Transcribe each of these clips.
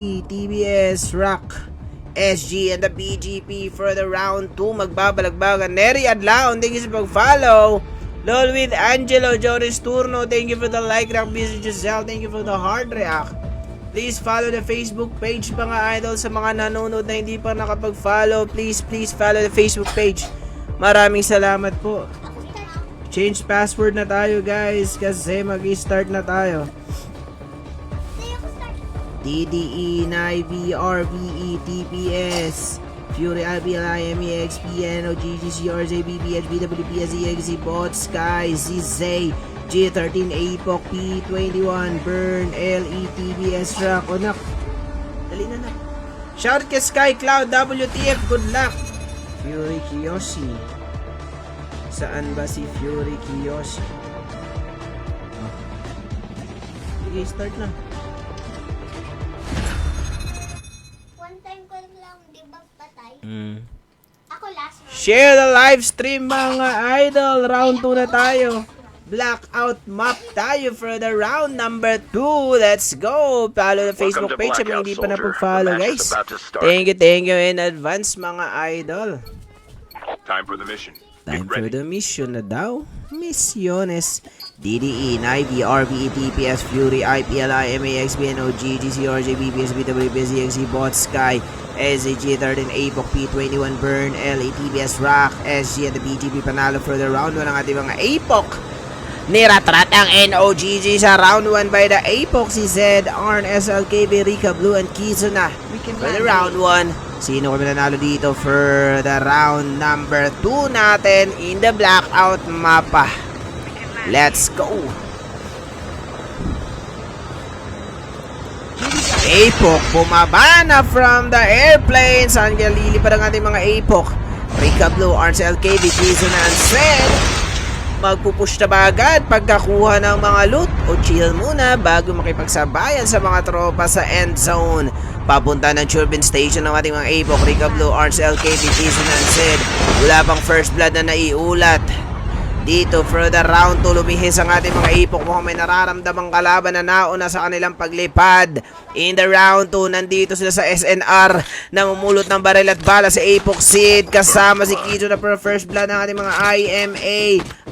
TBS Rock SG and the BGP for the round 2 magbabalagbagan. Neri Adlaon, thank you sa pag-follow. LOL with Angelo Joris Turno, thank you for the like react. Busy Giselle, thank you for the hard react. Please follow the Facebook page mga idol. Sa mga nanonood na hindi pa nakapag-follow, please follow the Facebook page. Maraming salamat po. Change password na tayo guys kasi mag-start na tayo. DDE, NIV, RVE, TPS, Fury, IBL, IME, XPN, OGGC, RJ, BBH, BWP, SEXC, Bot, Sky, ZZ, G13, APOC, P21, Burn, LE, TBS, Rock, Onak. Dali na na. Shout kay Sky Cloud, WTF, good luck. Fury Kiyoshi. Saan ba si Fury Kiyoshi? Sige, start na. Ako last round. Share the live stream mga idol. Round 2 na tayo. Blackout map tayo for the round number 2. Let's go. Follow the Facebook page kung hindi pa napag-follow guys. Thank you in advance mga idol. Time for the mission. Time for the mission na daw. Missiones. DDE, NIV, RVE, TPS, Fury, IPL, IMA, XPN, OGGC, RJ, BBS, BWP, ZXC, Bot, Sky, SAG, 13, APOC, P21, Burn, LA, TBS, Rock, SG, and the BGP panalo for the round 1 ng ating mga APOC. Niratrat ang NOGG sa round 1 by the APOC, si Zed, Arn, SLKB, Rika, Blue, and Kizuna for the round 1. Sino kami nanalo dito for the round number 2 natin in the blackout mapa? Let's go! APOC bumaba na from the airplane. Saan kaya lilipad ang ating mga APOC? Rika Blue, Arns LKB, Kizuna, and Zed. Magpupush na ba agad pagkakuha ng mga loot o chill muna bago makipagsabayan sa mga tropa sa end zone? Papunta ng Turbine Station ng ating mga APOC, Rika Blue, Arns LKB, Kizuna, and Zed. Wala pang first blood na naiulat. Dito for the round 2, lumihis ang ating mga APOC. Mukhang may nararamdamang kalaban na nauna sa kanilang paglipad. In the round 2, nandito sila sa SNR. Namumulot ng baril at bala sa APOC Sid. Kasama si Kijo na for first blood ng ating mga IMA,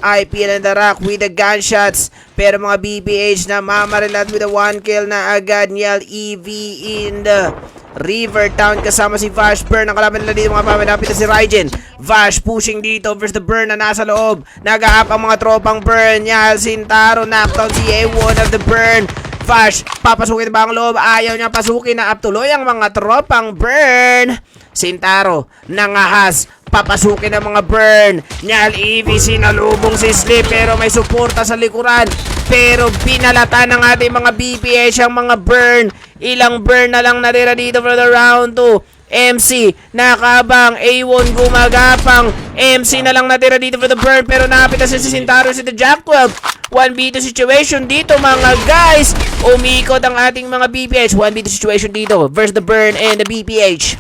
IPL and the Rock with the gunshots. Pero mga BPH na mamarilat with the 1 kill na agad. Niel EV in the River Town kasama si Vash Burn. Ang kalaban nila dito mga pamanapit na si Raijin. Vash pushing dito versus the Burn na nasa loob. Nag-up ang mga tropang Burn. Nyal Sintaro knockdown si A1 of the Burn. Vash papasukin ba ang loob? Ayaw niya pasukin na up tuloy ang mga tropang Burn. Sintaro nangahas. Papasukin ang mga Burn. Nyal EV sinalubong si Slip pero may suporta sa likuran. Pero pinalata ng ating mga BPH ang mga Burn. Ilang Burn na lang natira dito for the round 2. MC nakabang, A1 gumagapang. MC na lang natira dito for the Burn pero napit na si Sintaro si the Jack 12. 1v2 situation dito mga guys. Umikot ang ating mga BPH. 1v2 situation dito versus the Burn and the BPH.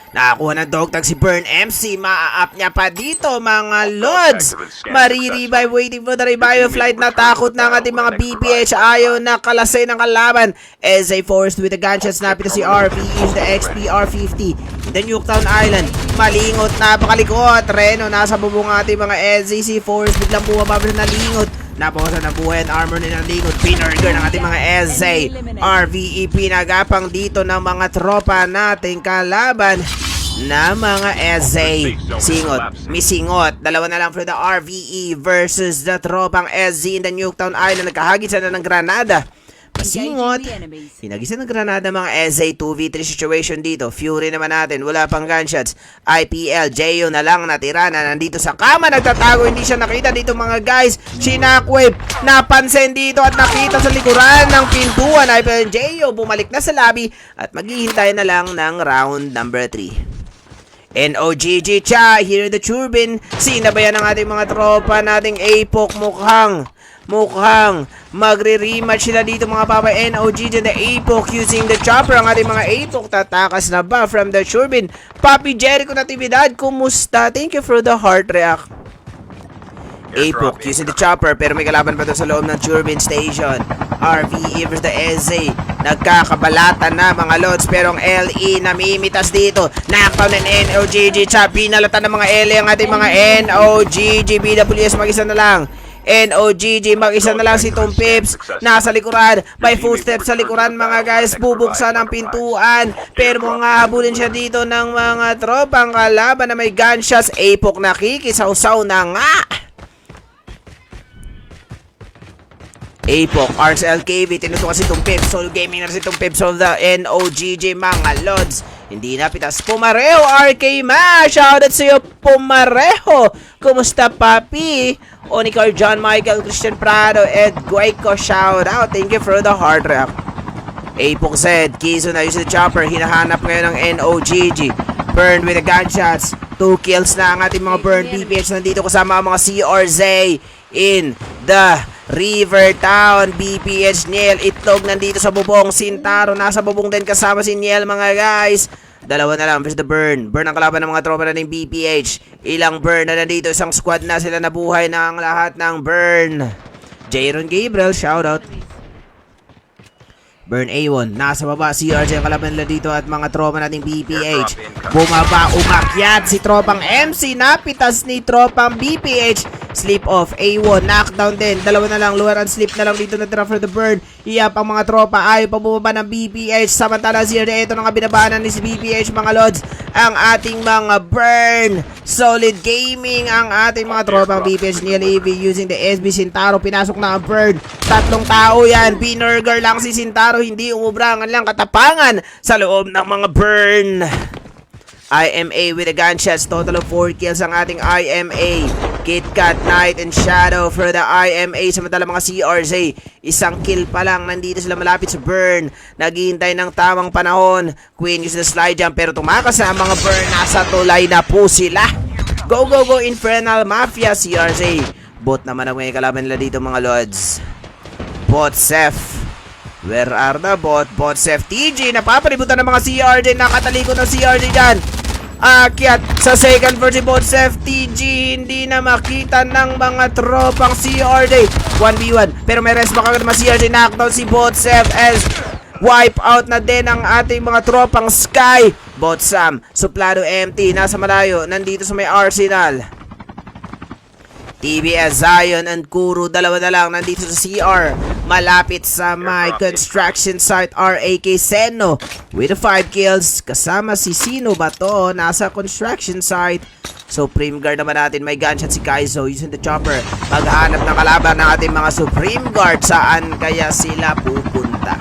Nakakuha ng dog tag si Burn MC. Maa-up niya pa dito mga Lods. Marirevive waiting for the revive flight. Natakot na ang ating mga BPH. Ayaw na kalasay ng kalaban. SA forced with the gunshots. Napit na si RVE the XPR50. The Nuketown Island. Malingot. Napakalikot. Reno nasa bubong ating mga SAC force. Biglang bumaba na lingot. Napawasan na buhay ang armor nila lingot. Pinurger ng ating mga SA. RVE pinagapang dito ng mga tropa nating kalaban na mga SA. Singot, misingot. Dalawa na lang for the RVE versus the tropang SZ in the Nuketown Island. Nagkahagisa na ng granada. Masingot. Pinagisa ng granada mga SA. 2v3 situation dito. Fury naman natin. Wala pang gunshots. IPL. Jeyo na lang natira na nandito sa kama. Nagtatago. Hindi siya nakita dito mga guys. Shockwave. Napansin dito at nakita sa likuran ng pintuan. IPL Jeyo. Bumalik na sa lobby. At maghihintay na lang ng round number 3. NOGG Cha. Here the Turbine. Sinabayan ng ating mga tropa nating APOC. Mukhang magre-rematch sila dito mga papa. NOGG and the APOC using the chopper. Ang ating mga APOC tatakas na ba from the Turbine. Papi Jericho Natividad, kumusta? Thank you for the heart react. Apok using the chopper pero may kalaban pa doon sa loob ng turbine station. RVE versus the SA. Nagkakabalatan na mga lods pero ang LE namimitas dito. Knockdown ng NOGG. Pinalatan ng mga LE ang ating mga NOGG. BWS mag-isa na lang. NOGG mag-isa na lang si Tom Pips. Nasa likuran. May footsteps sa likuran mga guys. Bubuksan ang pintuan. Pero mga habulin siya dito ng mga tropang kalaban na may gunshots. Apok nakikisaw-saw na nga. Apok, Ars LKB, tinutukan si Tumpip, Solo Gaming na si Tumpip, so the NOGG mga lods. Hindi na pitas. Pumareho, RK Ma! Shoutout sa iyo, Pumareho! Kumusta, papi? Onicar, John Michael, Christian Prado, Ed Guayco, shoutout. Thank you for the hard rap. Apok said, Kizo na using the chopper, hinahanap ngayon ng NOGG. Burn with the gunshots. 2 kills na ang ating mga burn. BPH nandito kasama ang mga CRZ in the River Town. BPH Niel Itlog nandito sa bubong. Sintaro nasa bubong din kasama si Niel mga guys. Dalawa na lang versus the Burn. Burn ang kalaban ng mga tropa na ng BPH. Ilang Burn na nandito. Isang squad na sila nabuhay na ang lahat ng Burn. Jayron Gabriel, shoutout. Burn A1, nasa baba si RJ ang kalaban nila dito at mga tropa nating BPH. Bumaba, umakyat si tropang MC, napitas ni tropang BPH. Sleep off, A1, knockdown din. Dalawa na lang, lower and sleep na lang dito na tira for the Burn. Iyap ang mga tropa, ayaw pa bumaba ng BPH. Samantala si RJ, ito na nga binabaanan ni si BPH mga lods. Ang ating mga Burn. Solid gaming ang ating mga tropang BPH ni LAV using the SB Sintaro. Pinasok na ang Burn. 3 tao yan. Pinurger lang si Sintaro. Hindi umubrangan lang katapangan sa loob ng mga Burn. IMA with the gunshots. Total of 4 kills ang ating IMA. KitKat, Night, and Shadow for the IMA. Samantala mga CRZ, isang kill pa lang. Nandito sila malapit sa Burn. Naghihintay ng tamang panahon. Queen uses the slide jump pero tumakas na ang mga Burn. Nasa tulay na po sila. Go, go, go, Infernal Mafia, CRZ. Bot naman ang may kalaban nila dito mga lods. Bot Seth. Where are the bot? Bot Seth TG. Napapalibutan ng mga CRJ. Nakatalikod ng CRJ dyan. Akyat sa second verse si Botsef TG. Hindi na makita ng mga tropang CRJ. 1v1. Pero may rest baka naman CRJ. Knockdown si Botsef as wipe out na din ang ating mga tropang Sky. Botsam, suplado empty. Nasa malayo. Nandito sa may Arsenal. TBS, Zion, and Kuro. Dalawa na lang. Nandito sa CR. Malapit sa my construction site. RAK Seno with the 5 kills. Kasama si Sino ba to? Nasa construction site. Supreme Guard naman natin. May gunshot si Kaizo using the chopper. Maghanap ng kalaban ng ating mga Supreme Guard. Saan kaya sila pupunta?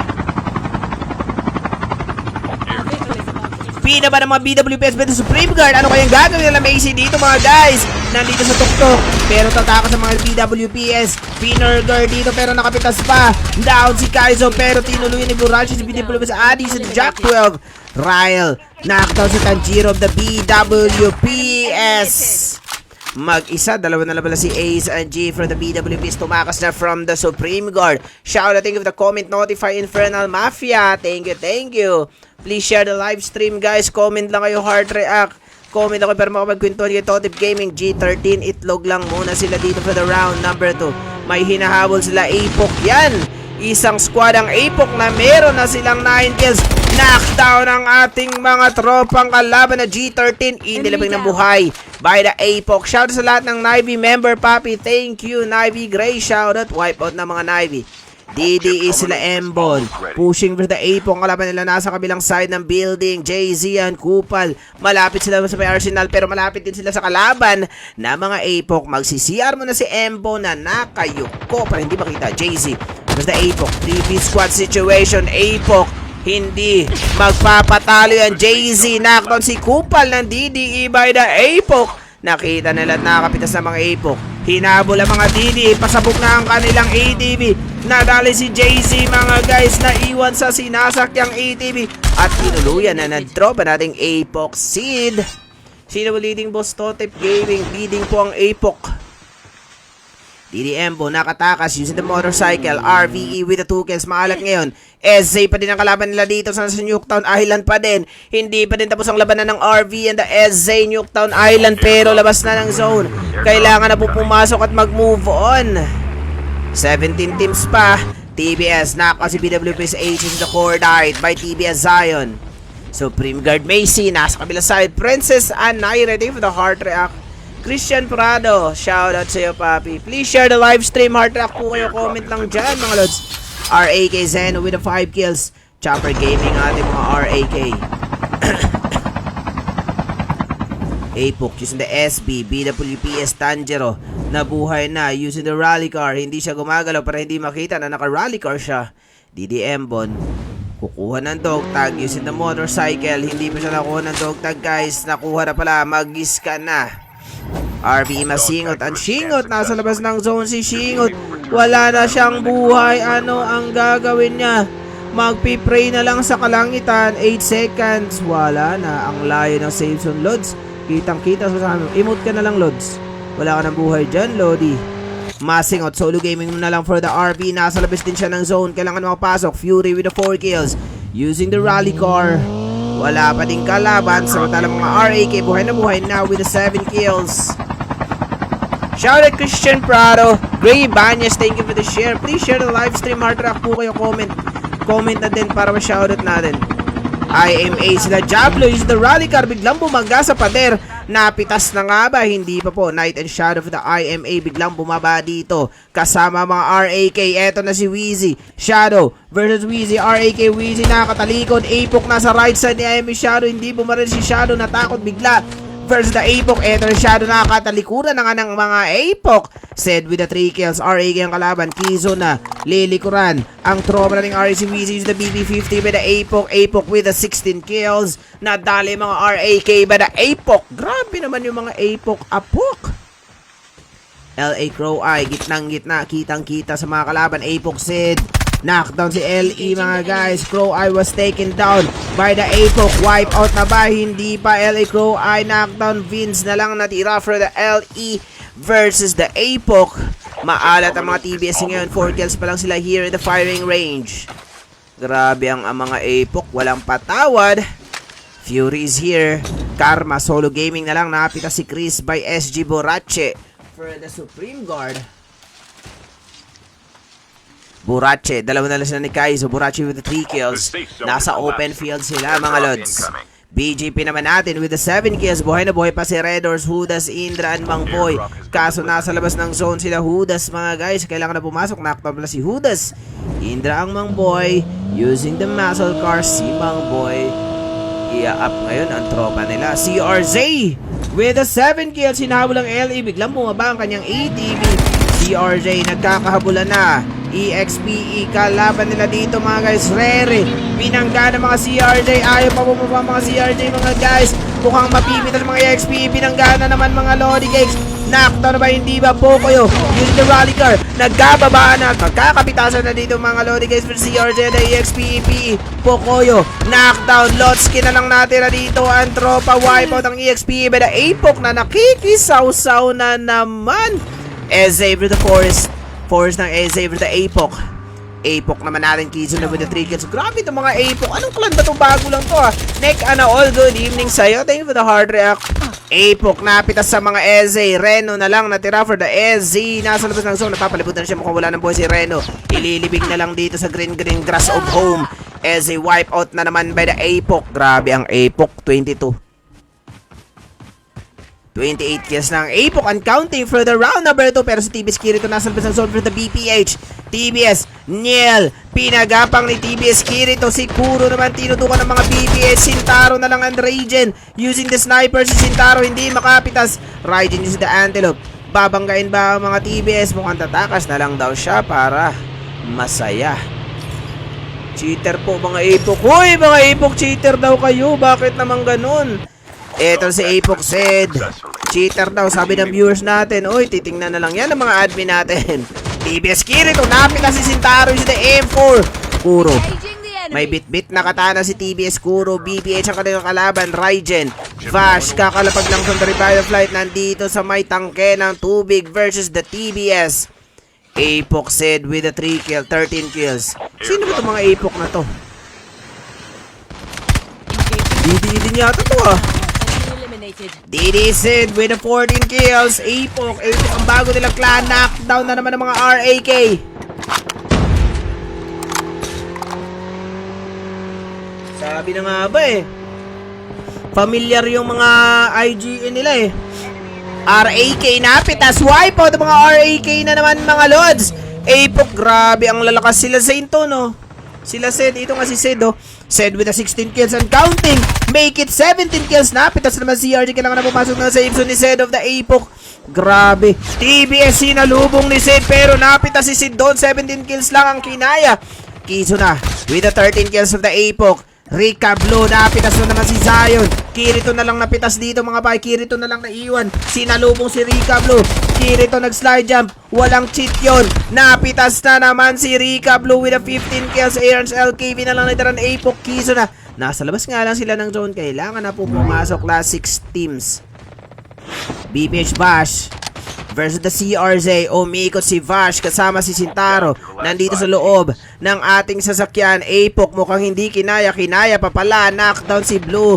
Pina ba ng mga BWPS beto Supreme Guard? Ano kayang gagawin nila Macy dito mga guys? Nandito sa tuktok. Pero tatakas sa mga BWPS. Pinner Guard dito pero nakapitas pa. Down si Kaizo pero tinuluyan ni Burashi si BWPS. Adi sa Jack 12. Ryle. Knockdown si Tanjiro of the BWPS. Mag-isa, dalawa na lang si Ace and G for the BWPs. Tumakas na from the Supreme Guard. Shout out, thank you for the comment. Notify Infernal Mafia. Thank you, thank you. Please share the live stream guys. Comment lang kayo, heart react. Comment ako pero makapagkwentuhan kay Totip Gaming. G13, itlog lang muna sila dito for the round number 2. May hinahabol sila, Apok yan. Isang squad ang Apok na meron na silang 9 kills. Knockdown ang ating mga tropang kalaban na G13. Inilabing ng buhay by the Apok. Shoutout sa lahat ng Navy member, papi. Thank you, Navy Gray. Shoutout. Wipe out na mga Navy. DDE sila Embol. Pushing for the Apok. Kalaban nila nasa kabilang side ng building. JZ and Kupal. Malapit sila sa may Arsenal pero malapit din sila sa kalaban na mga Apok. Magsi-CR mo na si Embo na nakayuko para hindi makita. JZ. Basta Apok. 3-piece squad situation. Apok. Hindi magpapatalo yan. JZ. Knockdown si Kupal ng DDE by the Apok. Nakita nila at nakapitas ng mga Apok. Hinabol ang mga DDE. Pasabog na ang kanilang ATV. Nadali si JZ mga guys na iwan sa sinasakyang ATV. At tinuluyan na nag-drop ang ating Apok Seed. Sino leading boss? Totip Gaming. Leading po ang Apok. DDMbo nakatakas using the motorcycle. RVE with the 2 kills. Maalat ngayon. SZ pa din ang kalaban nila dito sa Nuketown Island pa din. Hindi pa din tapos ang labanan ng RV and the SZ Nuketown Island pero labas na ng zone. Kailangan na po pumasok at mag-move on. 17 teams pa. TBS naka si BWP's H in the core died by TBS Zion. Supreme Guard Macy nasa kabila side. Princess Anay ready for the heart react. Christian Prado, shoutout sa iyo, papi. Please share the live stream. Heart react po kayo. Comment lang dyan, mga lods. RAK Zeno with the 5 kills. Chopper Gaming ating mga RAK. Apok using the SB. BWPS Tanjero. Nabuhay na using the rally car. Hindi siya gumagalaw para hindi makita na naka-rally car siya. DDM Bon. Kukuha ng dog tag using the motorcycle. Hindi pa siya nakuha ng dog tag, guys. Nakuha na pala. Mag-scan na. RV masingot ang Shingot. Nasa labas ng zone si Shingot. Wala na siyang buhay. Ano ang gagawin niya? Magpipray na lang sa kalangitan. 8 seconds. Wala na. Ang layo ng save zone, Lods. Kitang kita sa amin. Emote ka na lang, Lods. Wala ka ng buhay dyan, Lodi. Masingot. Solo gaming mo na lang for the RV. Nasa labas din siya ng zone. Kailangan makapasok. Fury with the 4 kills. Using the rally car. Wala pa din kalaban. Samantala mga RAK buhay na with the 7 kills. Shout out Christian Prado. Gray Banyas, thank you for the share. Please share the live stream. Heart rock po kayo. Comment na din para ma-shoutout natin. IMA sila Diablo is the rally car. Biglang bumangga sa pader. Napitas na nga ba? Hindi pa po. Night and Shadow of the IMA biglang bumaba dito. Kasama mga RAK. Eto na si Wheezy. Shadow versus Wheezy. RAK Wheezy nakatalikod. Apok nasa right side ni IMA Shadow. Hindi bumaril si Shadow. Natakot bigla. Versus the Apok. Eto na Shadow nakatalikuran na nga ng mga Apok. Said with the 3 kills. RAK ang kalaban. Kizo na. Lilikuran. Ang tropa na ng RAC Wheezy is the BB50 by the Apok. Apok with the 16 kills. Nadali mga RAK by the Apok. Grabe naman yung mga Apok. Apok. LA Crow Eye. Gitnang gitna. Kitang kita sa mga kalaban. Apok Sid. Knockdown si LE mga guys. Crow Eye was taken down by the Apok. Wipe out na ba? Hindi pa. LA Crow Eye knockdown. Vince na lang natira for the LE versus the Apok. Maalat ang mga TBS ngayon. 4 kills pa lang sila here in the firing range. Grabe ang mga Apok. Walang patawad. Fury is here. Karma solo gaming na lang. Nakapita si Chris by SG Borache for the Supreme Guard. Borache, dalawa na lang sila ni Kaizo. Borache with the 3 kills. Nasa open field sila mga lods. BGP naman natin with the 7 kills. Buhay na buhay pa si Redors, Hudas, Indra, and Mangboy. Kaso nasa labas ng zone sila Hudas mga guys. Kailangan na pumasok. Knockdown pala si Hudas. Indra ang Mangboy. Using the muscle car si Mangboy. Ia-up ngayon ang tropa nila. Si RZ with the 7 kills. Hinahabol ang LE. Biglang bumaba ang kanyang ATV. Si RJ nagkakahabulan na. EXPE kalaban nila dito mga guys. Rere binangga ng mga CRJ. Ayaw pa bumaba mga CRJ mga guys. Mukhang mapipitas mga EXPE. Binangga na naman mga Lodi Cakes. Knockdown na ba? Hindi ba? Pocoyo using the rally car. Nagkababaan na. Magkakapitasan na dito mga Lodi Cakes for CRJ na EXPE. Pocoyo knockdown. Lotski na lang natin na dito. Ang tropa wipeout ng EXPE by the Apok na nakikisaw-saw na naman. Xavier the Forest ng Xavier the Apok. Apok naman natin Kizo na with the 3 kills. Grabe itong mga Apok. Anong clan ba itong bago lang to Nick Ana all good evening sa'yo. Thank you for the hard react. Apok napitas sa mga Eze. Reno na lang natira for the Eze. Nasa labas ng zone. Napapalibutan na siya mukhang wala ng boy si Reno. Ililibig na lang dito sa green grass of home. Eze wipe out na naman by the Apok. Grabe ang Apok. 28 kills ng Apok and counting for the round number 2. Pero si TBS Kirito nasa labas ng zone for the BPH. TBS Niel pinagapang ni TBS Kirito. Si Kuro naman tinutukan ng mga BPH. Sintaro na lang ang Raiden using the sniper. Si Sintaro hindi makapitas. Raiden using the Antelope. Babanggain ba ang mga TBS? Mukhang tatakas na lang daw siya para masaya. Cheater po mga Apok. Hoy mga Apok, cheater daw kayo. Bakit naman ganun? Eto si Apok said, cheater daw, sabi ng viewers natin. Uy, titingnan na lang yan ng mga admin natin. TBS Kirito, napita si Sintaro si the M4. Kuro, may bit-bit na katana si TBS Kuro. BPH ang kanilang kalaban. Raiden, Vash, kakalapag lang sa the revival flight. Nandito sa may tangke ng tubig versus the TBS. Apoc Sid with a 13 kills. Sino ba itong mga Apoc na to? DD din yata to ah. DD Sid with a 14 kills. Apoc ang bago nilang clan. Knockdown na naman ng mga RAK. Sabi na nga ba eh. Familiar yung mga IGN nila eh. RAK napitas. Wipe out ang mga RAK na naman mga lods. Apoc, grabe ang lalakas sila sa into no. Sila Sid, ito nga si Sid oh. Sid with a 16 kills and counting. Make it 17 kills. Napitas naman si RJ. Kailangan na pumasok na sa Ibson ni Sid of the Apoc. Grabe. TBS sinalubong ni Sid pero napitas si Sid doon. 17 kills lang ang kinaya. Kiso na with the 13 kills of the Apoc. Rika Blue, napitas na naman si Zion. Kirito na lang napitas dito mga bay. Kirito na lang naiwan. Sinalubong si Rika Blue. Kirito nag-slide jump. Walang cheat yun. Napitas na naman si Rika Blue with a 15 kills. Aaron's LKB na lang natiran. Apoc, Kiso na. Nasa labas nga lang sila ng zone. Kailangan na po pumasok last 6 teams. BPH Bash versus the CRZ. Umikot si Vash kasama si Sintaro. Nandito sa loob ng ating sasakyan. Apoc mukhang hindi kinaya pa pala. Knockdown si Blue.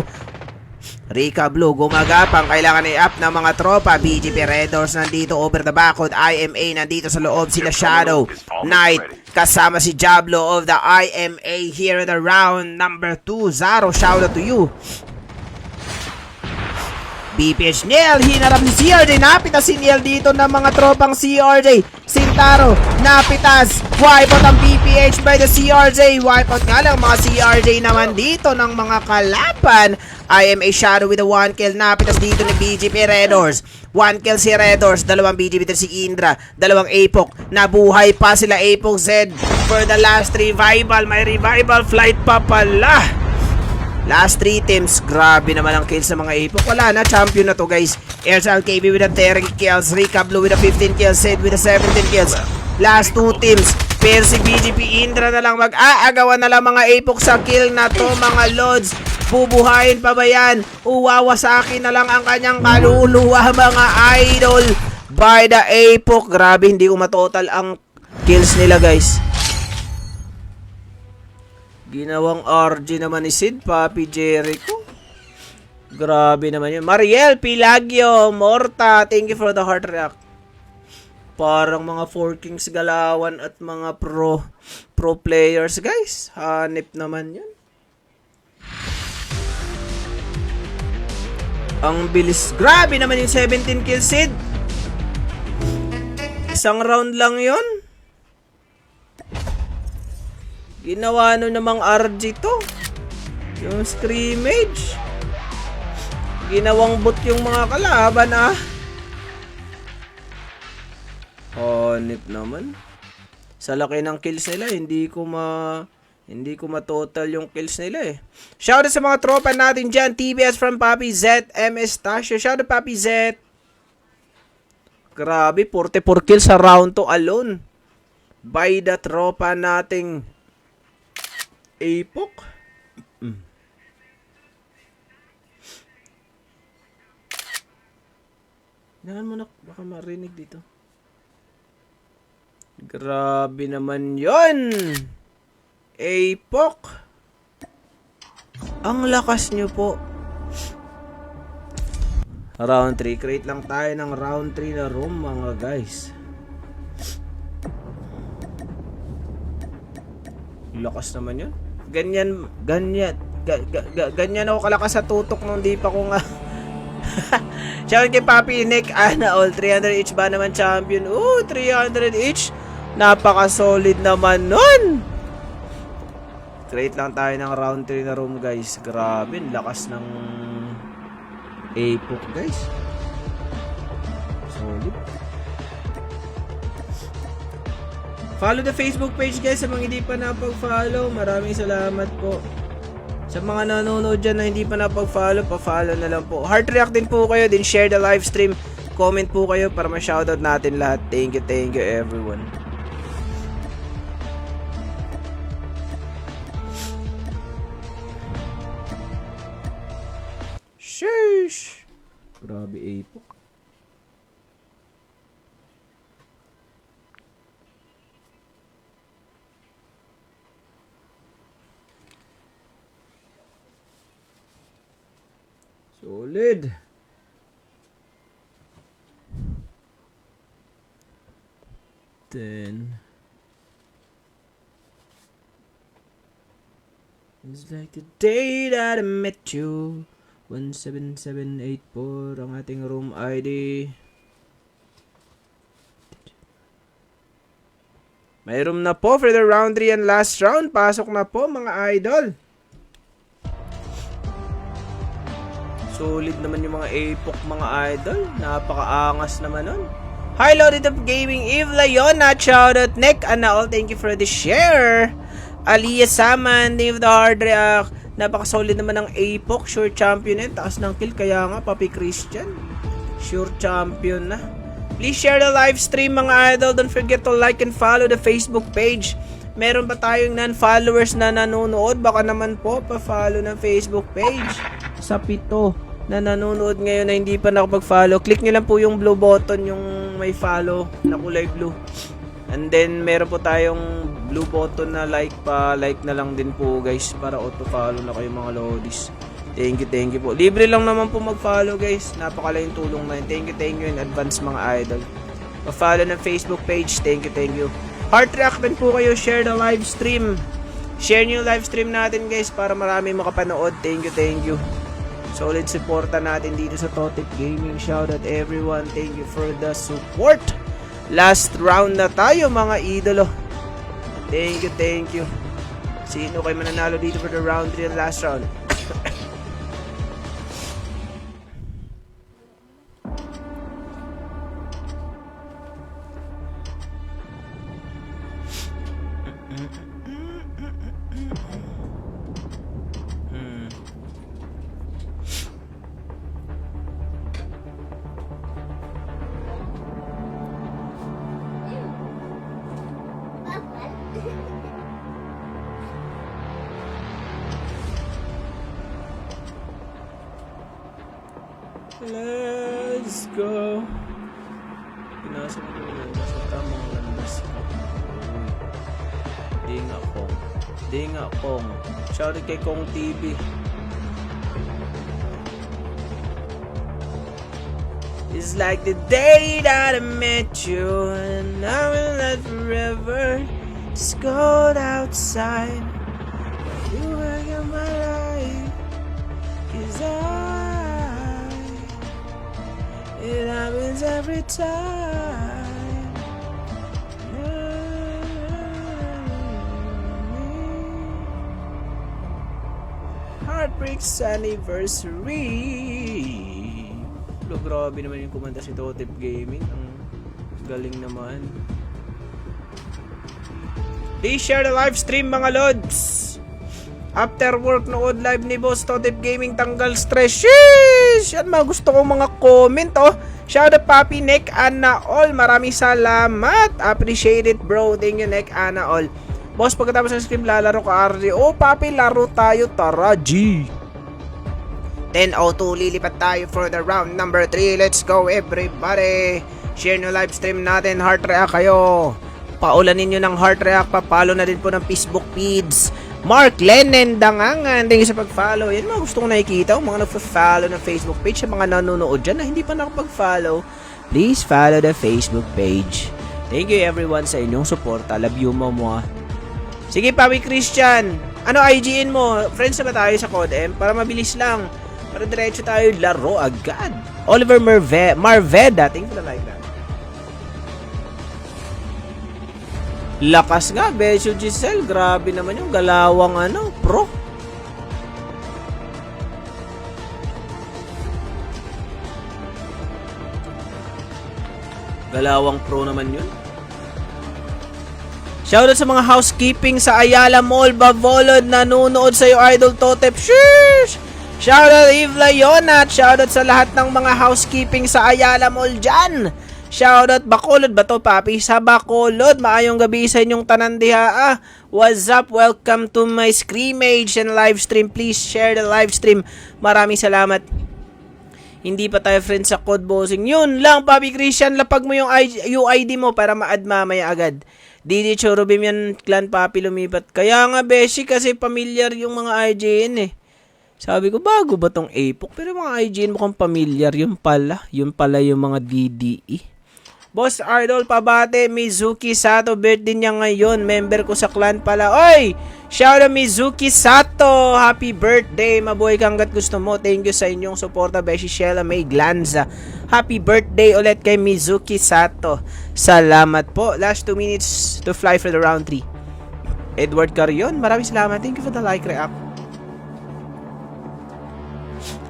Rika Blue gumagapang. Kailangan i-up ng mga tropa. BGP Redors nandito over the backwood. IMA nandito sa loob. Sila Shadow Knight kasama si Diablo of the IMA here in the round number 2. Zaro, shout out to you. BPH Niel, hinarap ni CRJ. Napitas si Niel dito ng mga tropang CRJ. Sintaro, napitas. Wipeout ang BPH by the CRJ. Wipeout nga lang mga CRJ naman dito ng mga kalaban. IMA Shadow with a 1 kill. Napitas dito ni BGP Redors. 1 kill si Redors. 2 BGP si Indra. 2 Apoc. Nabuhay pa sila Apoc Z for the last revival. May revival flight pa pala. Last 3 teams, grabe naman ang kills sa mga Apoc. Wala na, champion na to guys. Airs LKB with a 30 kills. Rika Blue with a 15 kills. Sid with a 17 kills. Last 2 teams, pero si BGP Indra na lang mag-aagawan na lang mga Apoc sa kill na to mga lods. Bubuhayin pa ba yan? Uwawasakin na lang ang kanyang kaluluwa mga idol by the Apoc. Grabe, hindi ko matotal ang kills nila guys. Ginawang RG naman ni Sid, Papi Jericho. Grabe naman yun. Mariel, Pilagio, Morta, thank you for the heart react. Parang mga 4 Kings Galawan at mga pro players, guys. Hanip naman yun. Ang bilis. Grabe naman yung 17 kills, Sid. Isang round lang yun. Ginawa namang RG to. Yung scrimmage. Ginawang bot yung mga kalaban ah. Honip naman. Sa laki ng kills nila, hindi ko ma-total yung kills nila eh. Shoutout sa mga tropa natin dyan. TBS from Papi Z, MS Tasha. Shoutout Papi Z. Grabe, 44 kills sa round to alone. By the tropa nating Apoc. Nahan mo na, baka marinig dito. Grabe naman yon. Apoc. Ang lakas nyo po. Round 3. Create lang tayo ng round 3 na room mga guys. Lakas naman yun. Ganyan ako kalakas sa tutok nung di pa ko nga. Shoutout kay Papi Nick Ana all 300 each ba naman champion. 300 each. Napaka-solid naman nun. Create lang tayo ng round 3 na room guys. Grabe, lakas ng Apoc guys. Solid. Follow the Facebook page guys sa mga hindi pa napag-follow. Maraming salamat po. Sa mga nanonood dyan na hindi pa napag-follow, pa-follow na lang po. Heart react din po kayo, din share the live stream. Comment po kayo para ma-shoutout natin lahat. Thank you everyone. Sheesh. Grabe Apoc. Solid. Then it's like the day that I met you. 17784 ang ating room ID. May room na po for the round 3 and last round. Pasok na po mga idol. Solid naman yung mga APOC mga idol. Napakaangas naman nun. Hi Loaded Up Gaming, Eve Layona, shoutout Nick Anaol, thank you for the share. Aliyah Saman, Dave the Hard React. Napaka-solid naman ng APOC, sure champion eh. Taas ng kill, kaya nga Papi Christian. Sure champion na. Please share the live stream mga idol. Don't forget to like and follow the Facebook page. Meron pa tayong non-followers na nanonood. Baka naman po pa-follow ng Facebook page. Sa 7 na nanonood ngayon na hindi pa nakapag-follow. Click nyo lang po yung blue button, yung may follow na kulay blue. And then meron po tayong blue button na like pa. Like na lang din po guys para auto-follow na kayo mga lodis. Thank you po. Libre lang naman po mag-follow guys. Napakalaking tulong na yun. Thank you in advance mga idol. Pa-follow ng Facebook page. Thank you. Heart react din po kayo. Share the live stream. Share nyo yung live stream natin guys para marami makapanood. Thank you. Solid supporta natin dito sa Totep Gaming. Shoutout everyone. Thank you for the support. Last round na tayo mga idolo. Thank you. Sino kayo mananalo dito for the round 3 and last round? Let's go. Pinasa mo yung sa tamang landas ko. Ding akong. Shoutout kay Kong TV. It's like the day that I met you, and I will let forever just go outside. You were in my life, 'cause it happens every time. Heartbreak's anniversary. Grabe naman yung kumanta si Totep Gaming. Ang galing naman. Please share the live stream mga lods. After work nood live ni Boss Totep Gaming, tanggal stress. Sheesh! Yan mga gusto ko mga comment oh. Shout out Papi Nick Ana All. Maraming salamat. Appreciate it bro. Thank you Nick Ana All. Boss, pagkatapos ng stream lalaro ka RD. Oh Papi, laro tayo. Tara G. 10:02 lilipat tayo for the round number 3. Let's go everybody. Share nyo live stream natin. Heart react kayo. Paulanin nyo ng heart react. Papalo na din po ng Facebook feeds. Mark Lennon Dangangan, thank you sa pag-follow. Yan mga gusto kong nakikita, mga nagpa-follow ng Facebook page, yung mga nanonood dyan na hindi pa nakapag-follow, please follow the Facebook page. Thank you everyone sa inyong suporta. Love you mo. Sige Papi Christian, ano IGN mo? Friends na ba tayo sa Codem? Para mabilis lang, para diretso tayo laro agad. Oliver Marveda, thank you for the like that. Lakas nga, Besyo Giselle. Grabe naman yung galawang pro. Galawang pro naman yun. Shoutout sa mga housekeeping sa Ayala Mall, Bavolod, nanonood sa'yo, Idol Totep. Sheesh! Shoutout Eve Layona at shoutout sa lahat ng mga housekeeping sa Ayala Mall dyan. Shoutout Bacolod ba to Papi? Sa Bacolod, maayong gabi sa inyong tanan diha. What's up? Welcome to my scrimmage and live stream. Please share the live stream. Maraming salamat. Hindi pa tayo friends sa code bossing. Yun lang Papi Christian, lapag mo yung UID mo para ma-add mamaya agad. Didi Chorobim yan, clan Papi lumipat. Kaya nga Beshi kasi familiar yung mga IGN eh. Sabi ko, bago ba tong Apoc? Pero mga IGN mukhang familiar. Yun pala yung mga DDE. Boss Idol, pabate, Mizuki Sato, birthday niya ngayon. Member ko sa clan pala. Oy! Shout out Mizuki Sato! Happy birthday! Mabuhay ka hanggat gusto mo. Thank you sa inyong suporta, Beshi Shella May Glanza. Happy birthday ulit kay Mizuki Sato. Salamat po. Last 2 minutes to fly for the round 3. Edward Carion, maraming salamat. Thank you for the like react.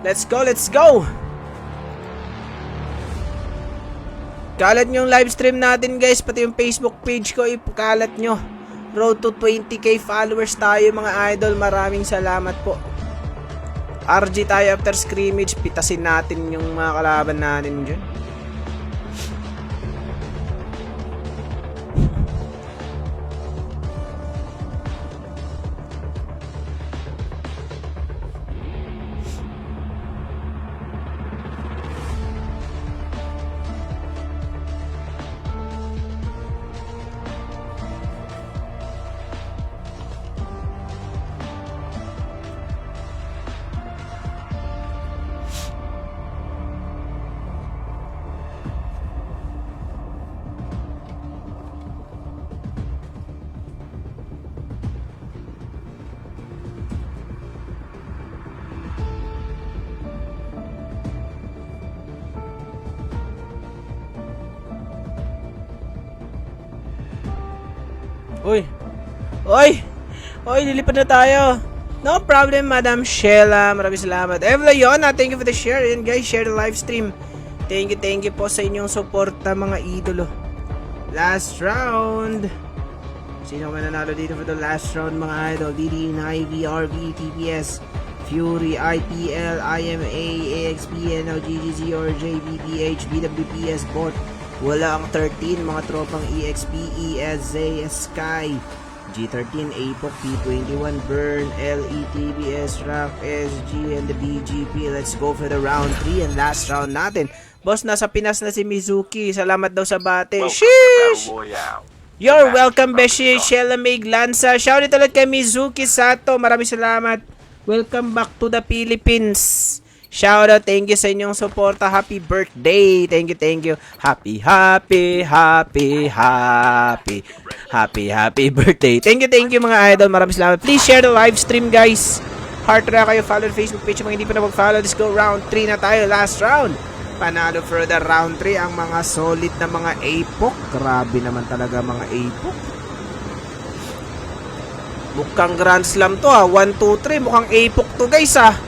Let's go, let's go! Kalat nyo yung live stream natin guys, pati yung Facebook page ko, ipakalat nyo. Road to 20k followers tayo mga idol, maraming salamat po. RG tayo after scrimmage, pitasin natin yung mga kalaban natin dyan. Uy! Uy! Uy, lilipad na tayo. No problem, Madam Shella. Maraming salamat. Evlayona, thank you for the share. And guys, share the live stream. Thank you po sa inyong suporta mga idolo. Last round. Sino man nanalo dito for the last round mga idol? DD, Nivy, RV, TPS, Fury, IPL, IMA, AXP, NL, GGZ, RJ, BPH, BWPS, Bot. Wala ang 13, mga tropang EXP, ESZ, Sky, G13, Apoc, P21, Burn, LE, TBS, Rock, SG, and the BGP. Let's go for the round 3 and last round natin. Boss, nasa Pinas na si Mizuki. Salamat daw sa bate. Sheesh! You're welcome, Beshi Shella May Glanza. Shoutout ulit kay Mizuki Sato. Maraming salamat. Welcome back to the Philippines. Shoutout, thank you sa inyong suporta. Happy birthday. Thank you. Happy birthday. Thank you mga idol. Maraming salamat. Please share the live stream, guys. Heart na kayo. Follow the Facebook page. Mga hindi pa na mag-follow, let's go round 3 na tayo. Last round. Panalo for the round 3 ang mga solid na mga Apoc. Grabe naman talaga mga Apoc. Mukhang Grand Slam to ha. 1, 2, 3. Mukhang Apoc to guys ha.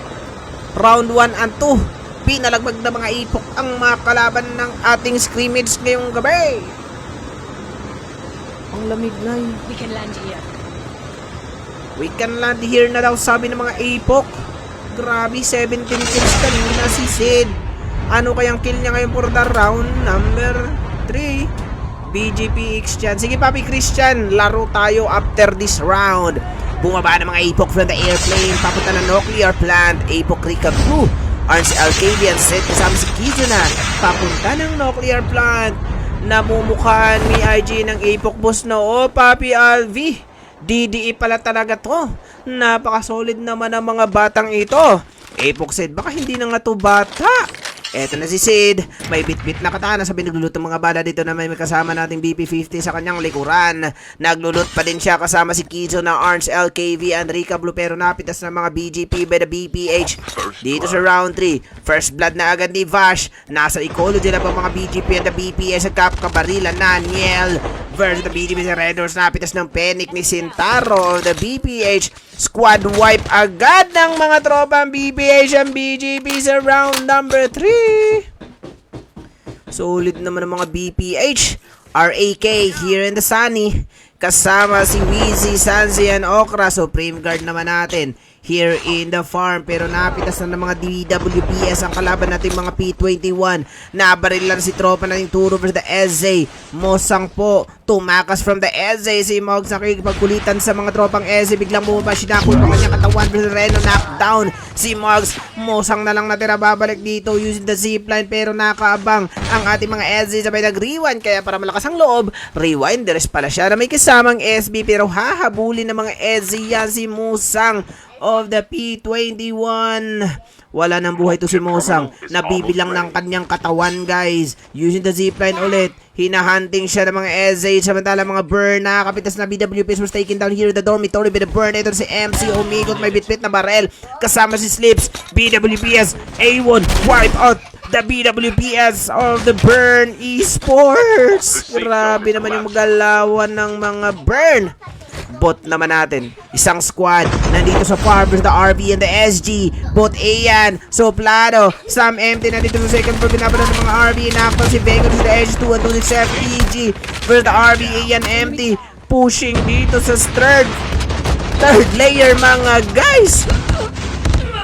Round 1 and 2. Pinalagmag na mga Apoc ang mga kalaban ng ating scrimmage ngayong gabi. Ang lamig na eh. We can land here. We can land here na daw sabi ng mga Apoc. Grabe, 17 kills kanina si Sid. Ano kayang kill niya ngayon for the round number 3? BGP Christian. Sige papi Christian, laro tayo after this round. Bumaba ng mga Apoc from the airplane, papunta na nuclear plant. Apoc Rika Blue, Arns LKV and Sid kasama si Kizuna. Papunta ng nuclear plant. Namumukhaan ni IG ng Apoc boss na, oh papi Alvi, DDE pala talaga to. Napakasolid naman ang mga batang ito. Apoc Sid, baka hindi na nga to bata. Eto na si Sid, may bit-bit na katana sa binaglulutong mga bala dito na may kasama nating BP50 sa kanyang likuran. Naglulut pa din siya kasama si Kizo na Arns LKV and Rika Blue pero napitas ng mga BGP by the BPH. Dito sa round 3, first blood na agad ni Vash. Nasa ecology na pa mga BGP and the BPH at Kabarila na Niel versus the BGP sa Red Doors. Napitas ng Panic ni Sintaro. The BPH squad wipe agad ng mga tropang BPH ang BGP sa round number 3. Solid naman ang mga BPH. RAK here in the sunny. Kasama si Wheezy, Sanzi, and Okra. Supreme Guard naman natin here in the farm. Pero napitas na ng mga DWPS ang kalaban natin mga P21. Nabaril lang si tropa nating Turo versus the SZ. Mosang po. Tumakas from the SZ. Si Mogs nakikipagkulitan sa mga tropang SZ. Biglang bumaba. Sinakul pa kanyang katawan versus Reno. Knockdown. Si Mogs. Mosang na lang natira. Babalik dito using the zipline. Pero nakaabang ang ating mga SZ. Sabay nag-rewind. Kaya para malakas ang loob, rewinders pala siya na may kasamang SB. Pero hahabulin ng mga SZ yan si Musang. of the P21. Wala nang buhay to si Mosang. Nabibilang ng kanyang katawan, guys. Using the zipline ulit. Hinahunting siya ng mga SH. Samantala mga burn. Nakakapitas na BWPs was taken down here in the dormitory by the burn. Ito si MC Omigot. May bitbit na barel. Kasama si Slips. BWPS. A1. Wipe out the BWPS of the Burn Esports. Grabe naman yung magalawan ng mga burn. Bot naman natin. Isang squad. Nandito sa farm versus the RV and the SG. Bot A yan. Soplado. Sam empty. Nandito sa second floor. Binabalan ng mga RV. Nakapal si Vengo to the SG2 and to the FPG. Versus the RV. A yan empty. Pushing dito sa third layer mga guys.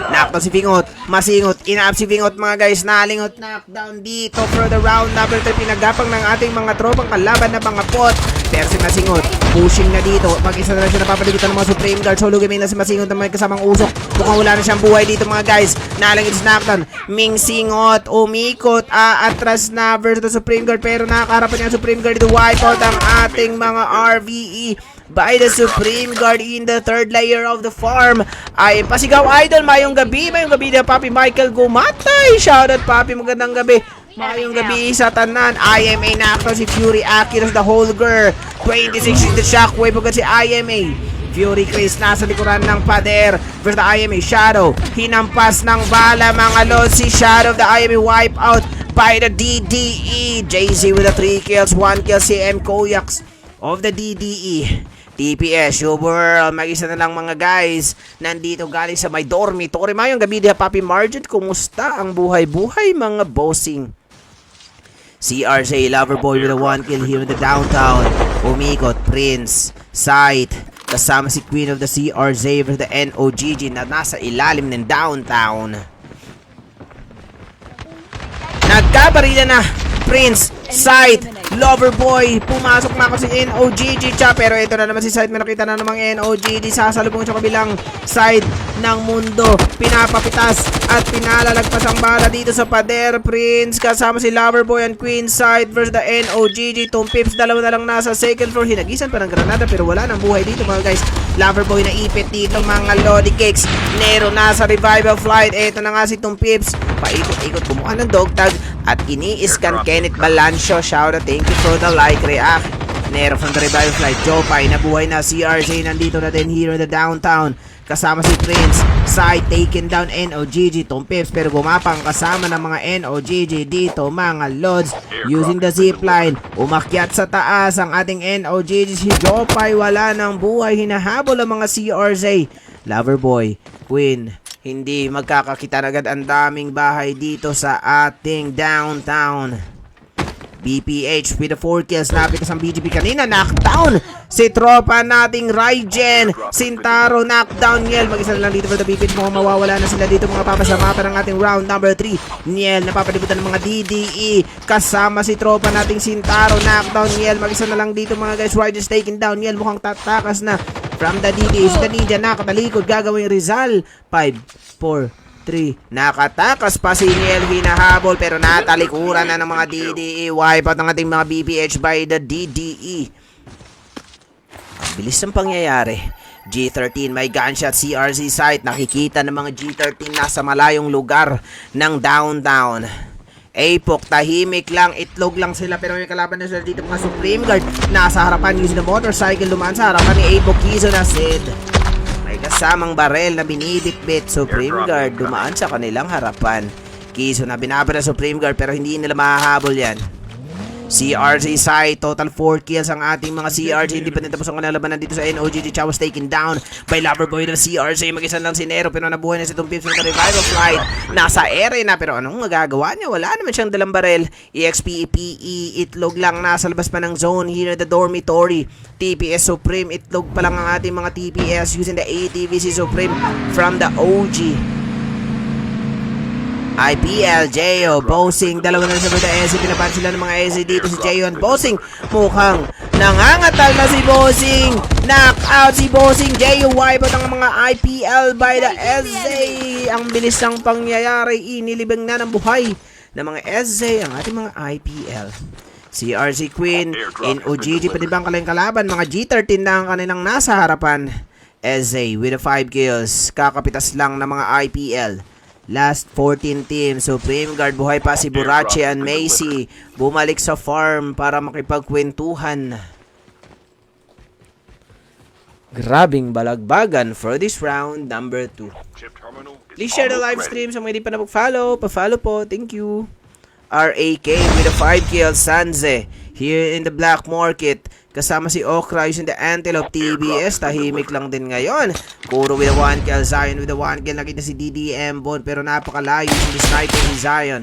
Knockdown si Vingot. Masingot. Inaap si Vingot mga guys. Nalingot. Knockdown dito for the round number 3. Pinagapang ng ating mga tropang kalaban na mga pot. Pero si Masingot. Pushing na dito. Mag-isa na lang siya napapaligitan ng mga Supreme Guard. Solo gaming na si Masingot na may kasamang usok. Mukhang wala na siyang buhay dito mga guys. Nalingit si Knockdown. Ming Singot. Umikot. Atras na versus the Supreme Guard. Pero nakakarapan niya ang Supreme Guard dito. Wipeout ang ating mga RVE by the Supreme Guard in the third layer of the farm. Ay pasigaw idol, mayong gabi na Papi Michael Gumatay. Shoutout Papi, magandang gabi. Mayong gabi sa tanan. IMA na ako si Fury Akiros the Holger. 26 in the shockwave agad si IMA. Fury Chris nasa likuran ng pader versus the IMA Shadow. Hinampas ng bala mga lods si Shadow of the IMA wipe out by the DDE. JZ with the 3 kills, 1 kill si M. Koyaks of the DDE. TPS, Uber, mag-isa na lang mga guys. Nandito galing sa may dormitory. Mayong gabi diha Papi Margin. Kumusta ang buhay-buhay mga bossing? CRJ, Loverboy with a 1 kill here in the downtown. Umikot, Prince, Sight. Kasama si Queen of the CRJ with the NOGG na nasa ilalim ng downtown. Nagkabarila na Prince, Sight, Loverboy. Pumasok na ako si NOGG cha. Pero ito na naman si Sight. May nakita na namang NOGG. Sasalubong sa kabilang side ng mundo. Pinapapitas at pinalalagpas ang bala dito sa pader. Prince kasama si Loverboy and Queen Sight versus the NOGG. Tumpips, dalawa na lang nasa second floor. Hinagisan pa ng granada pero wala nang buhay dito mga guys. Loverboy na ipit dito mga Lodi Cakes. Nero nasa revival flight. Ito na nga si Tumpips. Paikot-ikot kumuha ng dog tag at ini-scan Kenneth Balancio. Shoutout, thank you for the like react. Nero from the revival flight. Jopay nabuhay na. CRJ nandito na din here in the downtown. Kasama si Prince. Side taken down NOGG. Tumpips pero gumapang kasama ng mga NOGG dito mga lods. Using the zipline. Umakyat sa taas ang ating NOGG. Si Jopay wala ng buhay. Hinahabol ang mga CRJ. Loverboy, Queen. Hindi magkakakita agad ang daming bahay dito sa ating downtown. BPH with the 4 kills. Napitas ang BGP kanina. Knockdown si tropa nating Raijin. Sintaro knockdown. Niel mag-isa na lang dito for the BPH. Mukhang mawawala na sila dito mga papasama pa ng ating round number 3. Niel napapalibutan ng mga DDE. Kasama si tropa nating Sintaro knockdown. Niel mag-isa na lang dito mga guys. Raijin is taken down. Niel mukhang tatakas na from the DDE. Si the Ninja nakatalikod. Gagawin Rizal. 5, 4, 3. Nakatakas pa si Niel, hinahabol pero natalikuran na ng mga DDE. Wipe out ng ating mga BPH by the DDE. Ang bilis ng pangyayari. G13 may gunshot CRZ site. Nakikita ng mga G13 nasa malayong lugar ng downtown. Apok, tahimik lang, itlog lang sila pero may kalaban na sila dito mga Supreme Guard. Nasa harapan using the motorcycle, dumaan sa harapan ni Apok. Kizo na Sid. May kasamang barel na binibitbit. Supreme Guard dumaan sa kanilang harapan. Kiso na binabara Supreme Guard pero hindi nila mahahabol yan. CRJ side, total 4 kills ang ating mga CRJ. Hindi pa din tapos ang kanalabanan dito sa NOGG. Chow was taken down by Loverboy ng CRJ. Mag-isa lang si Nero pero nabuhay na si Tumpips ng revival flight. Nasa ere na pero anong magagawa niya? Wala naman siyang dalang barel. EXP, PE, itlog lang. Nasa labas pa ng zone here at the dormitory. TPS Supreme, itlog pa lang ang ating mga TPS using the ATVC Supreme from the OG. IPL, Jeyo, Bossing, dalawa na sa mga SC, pinapan sila ng mga SC dito si Jeyo and Bossing. Mukhang nangangatal na si Bossing. Knockout si Bossing. Jeyo, wipe out ang mga IPL by the SC. Ang bilis ng pangyayari, inilibang na ng buhay ng mga SC ang ating mga IPL. CRC Queen, NOGG pa din bang kalaban? Mga G13 na ang kanilang nasa harapan. Eze with the 5 kills. Kakapitas lang ng mga IPL. Last 14 teams. Supreme Guard, buhay pa si Burache and Macy. Bumalik sa farm para makipagkwentuhan. Grabing balagbagan for this round number 2. Chip terminal is Please share the almost live ready. stream sa mga hindi pa na-follow. Pa-follow po. Thank you. RAK with a 5 kills. Sanze here in the black market. Kasama si Okra using the Antelope TBS. Tahimik lang din ngayon. Kuro with a 1 kill. Zion with a 1 kill. Nakita si DDM Bon pero napakalayo using the sniper ni Zion.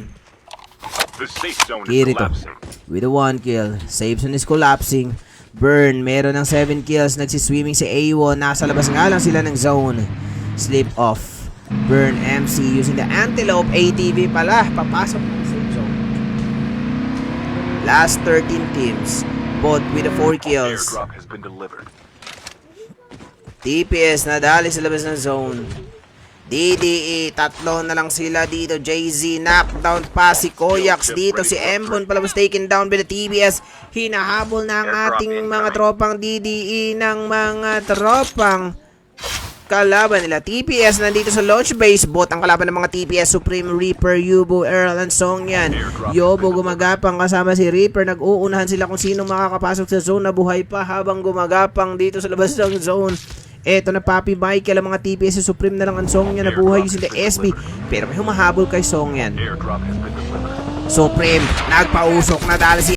The safe zone is Kirito collapsing. with a 1 kill. Save zone is collapsing. Burn, meron ng 7 kills. Nagsiswimming si Awon. Nasa labas nga lang sila ng zone. Slip off. Burn MC using the Antelope ATV pala. Papasok ng safe zone. Last 13 teams. Both with the 4 kills. Airdrop has been delivered. TPS nadali sa labas ng zone. DDE, tatlo na lang sila dito. JZ, knockdown pa si Koyax dito. Si Mbon pala was taken down by the TBS. Hinahabol na ang ating mga tropang DDE ng mga tropang kalaban nila. TPS nandito sa launch base. Bot ang kalaban ng mga TPS. Supreme Reaper, Yubo, Earl, and Songyan. Yobo gumagapang kasama si Reaper. Nag-uunahan sila kung sino makakapasok sa zone na buhay pa habang gumagapang dito sa labas ng zone. Eto na Papi Michael, ang mga TPS si Supreme na lang ang Songyan na buhay using the SB. Pero may humahabol kay Songyan. Airdrop has been delivered. Supreme, nagpausok na dahil si